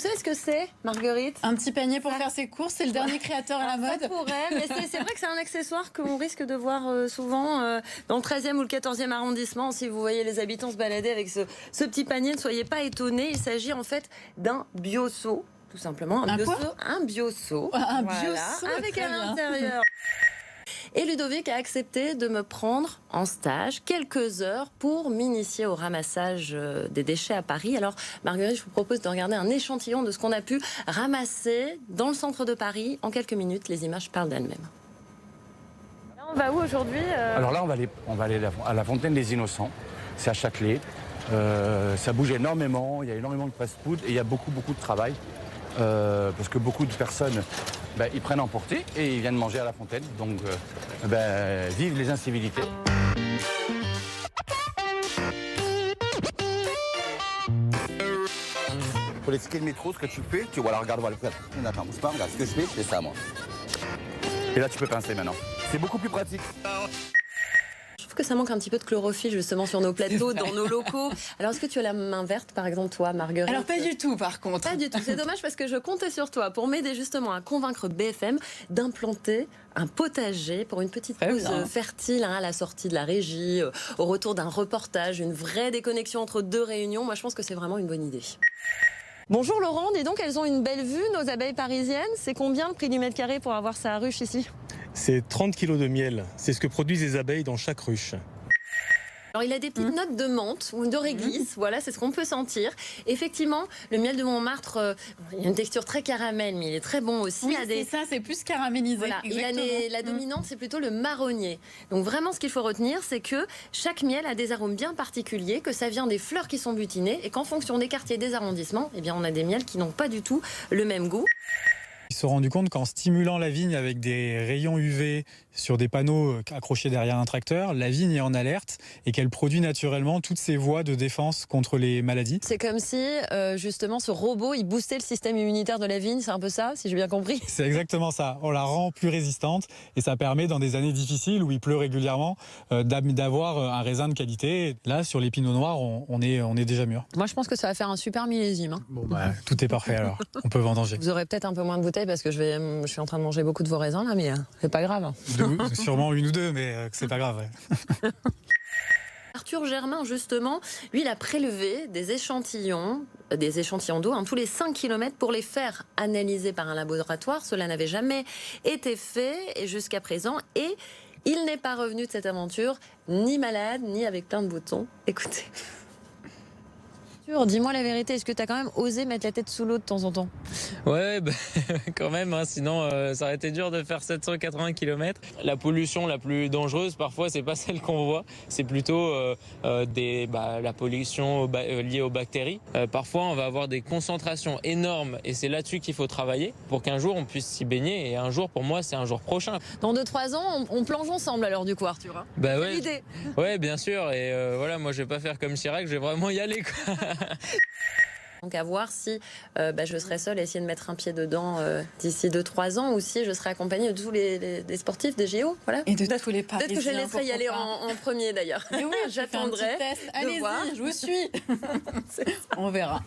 savez ce que c'est, Marguerite? Un petit panier pour faire ses courses, c'est le dernier créateur à la mode. Ça pourrait, mais c'est vrai que c'est un accessoire qu'on risque de voir souvent dans le 13e ou le 14e arrondissement. Si vous voyez les habitants se balader avec ce petit panier, ne soyez pas étonnés. Il s'agit en fait d'un bioseau, tout simplement. Un bioseau. Un Voilà, bioseau, avec très à bien. l'intérieur. Et Ludovic a accepté de me prendre en stage quelques heures pour m'initier au ramassage des déchets à Paris. Alors, Marguerite, je vous propose de regarder un échantillon de ce qu'on a pu ramasser dans le centre de Paris. En quelques minutes, les images parlent d'elles-mêmes. Là, on va où aujourd'hui Alors là, on va aller à la Fontaine des Innocents. C'est à Châtelet. Ça bouge énormément. Il y a énormément de fast-food et il y a beaucoup de travail. Parce que beaucoup de personnes, ils prennent emporter et ils viennent manger à la Fontaine. Donc, vive les incivilités. Pour les tickets de métro, ce que tu fais, tu vois, là, regarde, voilà, attends, bouge pas, regarde, ce que je fais, c'est ça, moi. Et là, tu peux pincer maintenant. C'est beaucoup plus pratique. Je trouve que ça manque un petit peu de chlorophylle justement sur nos plateaux, dans nos locaux. Alors, est-ce que tu as la main verte, par exemple, toi, Marguerite? Alors pas du tout, par contre. Pas du tout. C'est dommage parce que je comptais sur toi pour m'aider justement à convaincre BFM d'implanter un potager pour une petite pause fertile à la sortie de la régie, au retour d'un reportage, une vraie déconnexion entre deux réunions. Moi, je pense que c'est vraiment une bonne idée. Bonjour Laurent, dis donc, elles ont une belle vue, nos abeilles parisiennes. C'est combien le prix du mètre carré pour avoir sa ruche ici? C'est 30 kilos de miel. C'est ce que produisent les abeilles dans chaque ruche. Alors, il a des petites notes de menthe ou de réglisse, voilà, c'est ce qu'on peut sentir. Effectivement, le miel de Montmartre, il a une texture très caramel, mais il est très bon aussi. Oui, c'est ça, c'est plus caramélisé. Voilà, la dominante, c'est plutôt le marronnier. Donc vraiment, ce qu'il faut retenir, c'est que chaque miel a des arômes bien particuliers, que ça vient des fleurs qui sont butinées, et qu'en fonction des quartiers, des arrondissements, eh bien, on a des miels qui n'ont pas du tout le même goût. Ils se sont rendus compte qu'en stimulant la vigne avec des rayons UV sur des panneaux accrochés derrière un tracteur, la vigne est en alerte et qu'elle produit naturellement toutes ces voies de défense contre les maladies. C'est comme si, justement, ce robot, il boostait le système immunitaire de la vigne, c'est un peu ça, si j'ai bien compris? C'est exactement ça. On la rend plus résistante et ça permet, dans des années difficiles où il pleut régulièrement, d'avoir un raisin de qualité. Là, sur les pinots noirs, on est déjà mûr. Moi, je pense que ça va faire un super millésime. Hein. Bon, tout est parfait alors. On peut vendanger. Vous aurez peut-être un peu moins de bouteilles parce que je suis en train de manger beaucoup de vos raisins là, mais c'est pas grave. Sûrement une ou deux, mais c'est pas grave. Ouais. Arthur Germain, justement, lui, il a prélevé des échantillons d'eau tous les 5 km pour les faire analyser par un laboratoire. Cela n'avait jamais été fait et jusqu'à présent. Et il n'est pas revenu de cette aventure ni malade, ni avec plein de boutons. Écoutez. Dis-moi la vérité, est-ce que tu as quand même osé mettre la tête sous l'eau de temps en temps? Ouais, quand même, hein, sinon ça aurait été dur de faire 780 km. La pollution la plus dangereuse, parfois, c'est pas celle qu'on voit, c'est plutôt la pollution liée aux bactéries. Parfois, on va avoir des concentrations énormes et c'est là-dessus qu'il faut travailler pour qu'un jour on puisse s'y baigner et un jour, pour moi, c'est un jour prochain. Dans 2-3 ans, on plonge ensemble alors du coup, Arthur. Ouais. L'idée. Ouais, bien sûr, et voilà, moi je vais pas faire comme Chirac, je vais vraiment y aller, quoi. Donc à voir si je serai seule à essayer de mettre un pied dedans d'ici 2-3 ans ou si je serai accompagnée de tous les sportifs des JO. Voilà. Et de tous les Parisiens. Peut-être que je laisserai y aller en premier d'ailleurs. Oui, j'attendrai. Allez-y, je vous suis. On verra.